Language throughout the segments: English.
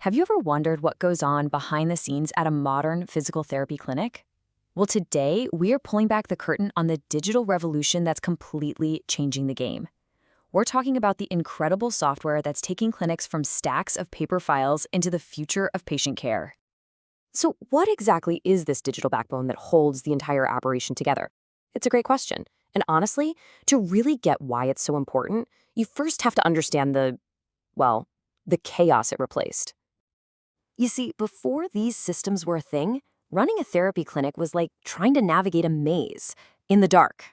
Have you ever wondered what goes on behind the scenes at a modern physical therapy clinic? Well, today we are pulling back the curtain on the digital revolution that's completely changing the game. We're talking about the incredible software that's taking clinics from stacks of paper files into the future of patient care. So what exactly is this digital backbone that holds the entire operation together? It's a great question. And honestly, to really get why it's so important, you first have to understand the chaos it replaced. You see, before these systems were a thing, running a therapy clinic was like trying to navigate a maze in the dark.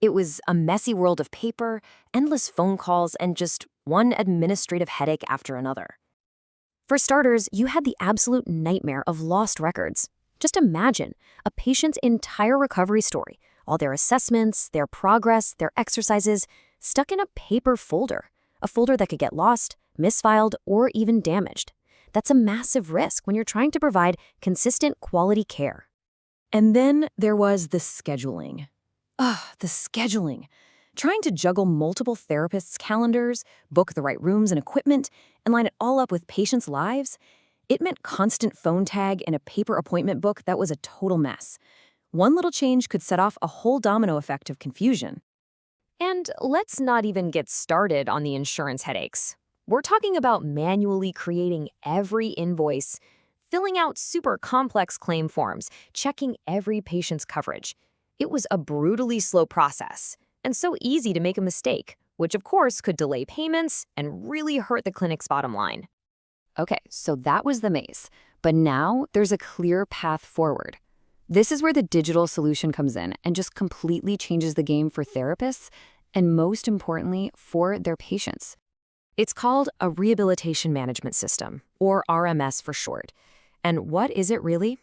It was a messy world of paper, endless phone calls, and just one administrative headache after another. For starters, you had the absolute nightmare of lost records. Just imagine a patient's entire recovery story, all their assessments, their progress, their exercises, stuck in a paper folder, a folder that could get lost, misfiled, or even damaged. That's a massive risk when you're trying to provide consistent quality care. And then there was the scheduling. The scheduling. Trying to juggle multiple therapists' calendars, book the right rooms and equipment, and line it all up with patients' lives, it meant constant phone tag and a paper appointment book that was a total mess. One little change could set off a whole domino effect of confusion. And let's not even get started on the insurance headaches. We're talking about manually creating every invoice, filling out super complex claim forms, checking every patient's coverage. It was a brutally slow process, and so easy to make a mistake, which of course could delay payments and really hurt the clinic's bottom line. Okay, so that was the maze. But now there's a clear path forward. This is where the digital solution comes in and just completely changes the game for therapists and, most importantly, for their patients. It's called a Rehabilitation Management System, or RMS for short. And what is it really?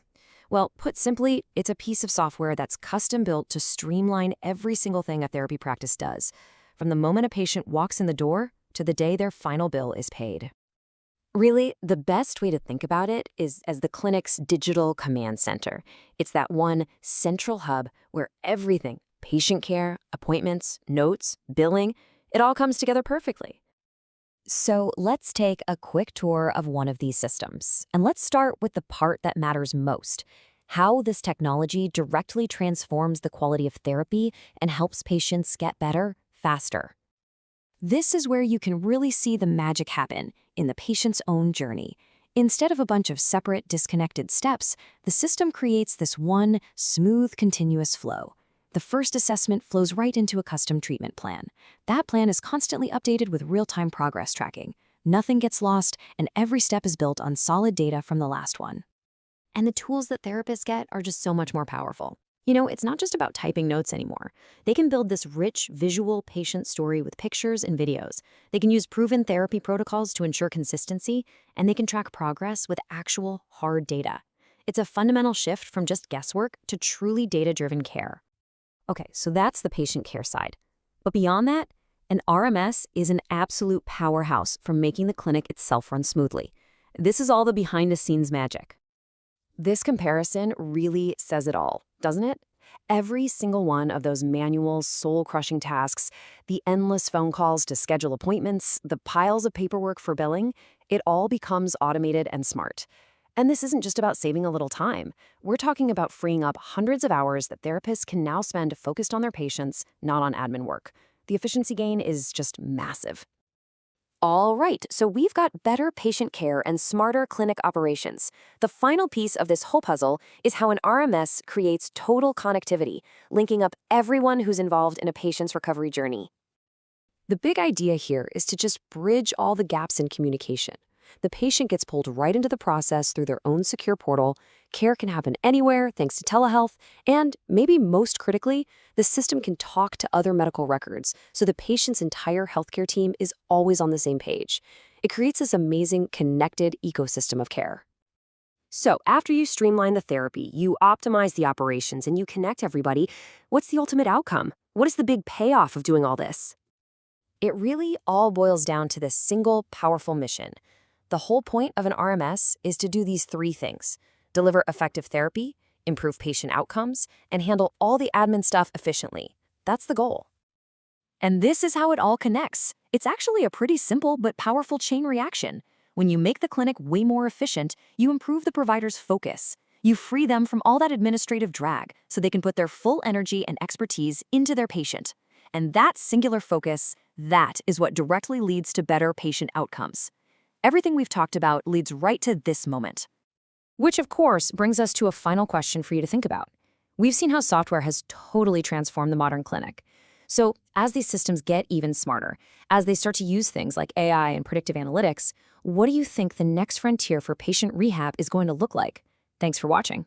Well, put simply, it's a piece of software that's custom-built to streamline every single thing a therapy practice does, from the moment a patient walks in the door to the day their final bill is paid. Really, the best way to think about it is as the clinic's digital command center. It's that one central hub where everything, patient care, appointments, notes, billing, it all comes together perfectly. So let's take a quick tour of one of these systems. And let's start with the part that matters most: how this technology directly transforms the quality of therapy and helps patients get better faster. This is where you can really see the magic happen in the patient's own journey. Instead of a bunch of separate, disconnected steps, the system creates this one smooth, continuous flow. The first assessment flows right into a custom treatment plan. That plan is constantly updated with real-time progress tracking. Nothing gets lost, and every step is built on solid data from the last one. And the tools that therapists get are just so much more powerful. You know, it's not just about typing notes anymore. They can build this rich, visual patient story with pictures and videos. They can use proven therapy protocols to ensure consistency, and they can track progress with actual, hard data. It's a fundamental shift from just guesswork to truly data-driven care. Okay, so that's the patient care side. But beyond that, an RMS is an absolute powerhouse for making the clinic itself run smoothly. This is all the behind-the-scenes magic. This comparison really says it all, doesn't it? Every single one of those manual, soul-crushing tasks, the endless phone calls to schedule appointments, the piles of paperwork for billing, it all becomes automated and smart. And this isn't just about saving a little time. We're talking about freeing up hundreds of hours that therapists can now spend focused on their patients, not on admin work. The efficiency gain is just massive. All right, so we've got better patient care and smarter clinic operations. The final piece of this whole puzzle is how an RMS creates total connectivity, linking up everyone who's involved in a patient's recovery journey. The big idea here is to just bridge all the gaps in communication. The patient gets pulled right into the process through their own secure portal, care can happen anywhere thanks to telehealth, and, maybe most critically, the system can talk to other medical records, so the patient's entire healthcare team is always on the same page. It creates this amazing, connected ecosystem of care. So, after you streamline the therapy, you optimize the operations, and you connect everybody, what's the ultimate outcome? What is the big payoff of doing all this? It really all boils down to this single, powerful mission. The whole point of an RMS is to do these three things: deliver effective therapy, improve patient outcomes, and handle all the admin stuff efficiently. That's the goal. And this is how it all connects. It's actually a pretty simple but powerful chain reaction. When you make the clinic way more efficient, you improve the provider's focus. You free them from all that administrative drag so they can put their full energy and expertise into their patient. And that singular focus, that is what directly leads to better patient outcomes. Everything we've talked about leads right to this moment. Which, of course, brings us to a final question for you to think about. We've seen how software has totally transformed the modern clinic. So, as these systems get even smarter, as they start to use things like AI and predictive analytics, what do you think the next frontier for patient rehab is going to look like? Thanks for watching.